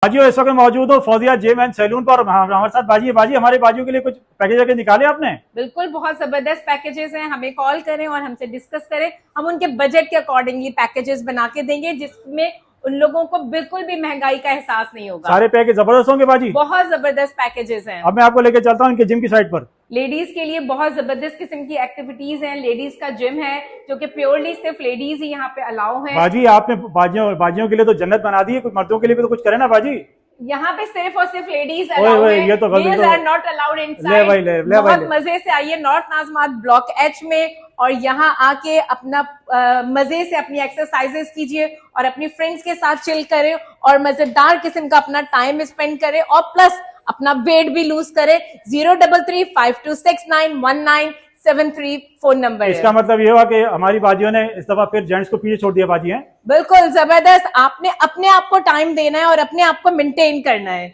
बाजियों इस वक्त मौजूद हो फौजिया जिम एंड सैलून पर। हमारे साथ बाजी है। बाजी, हमारे बाजियों के लिए कुछ पैकेज निकाले आपने? बिल्कुल, बहुत जबरदस्त पैकेजेस हैं। हमें कॉल करें और हमसे डिस्कस करें, हम उनके बजट के अकॉर्डिंगली पैकेजेस बना के देंगे जिसमें उन लोगों को बिल्कुल भी महंगाई का एहसास नहीं होगा। सारे पैकेज जबरदस्त होंगे बाजी, बहुत जबरदस्त पैकेजेस हैं। अब मैं आपको लेके चलता हूँ इनके जिम की साइड पर। लेडीज के लिए बहुत जबरदस्त किस्म की एक्टिविटीज हैं। लेडीज का जिम है जो कि प्योरली सिर्फ लेडीज ही यहाँ पे अलाउ है। बाजी, आपने बाजियों के लिए तो जन्नत बना दी है, कुछ मर्दों के लिए भी तो कुछ करे ना बाजी। यहाँ पे सिर्फ और सिर्फ लेडीज अलाउ है, ये तो males are not allowed inside. बहुत मजे से आइए नॉर्थ नाजमात ब्लॉक एच में और यहाँ आके अपना मजे से अपनी एक्सरसाइजेस कीजिए और अपनी फ्रेंड्स के साथ चिल करें और मजेदार किस्म का अपना टाइम स्पेंड करें और प्लस अपना वेट भी लूज करें। 0335269197 फोन नंबर। इसका मतलब ये हुआ कि हमारी बाजियों ने इस दफा फिर जेंट्स को पीछे छोड़ दिया बाजी है। बिल्कुल जबरदस्त, आपने अपने आप को टाइम देना है और अपने आप को मेंटेन करना है।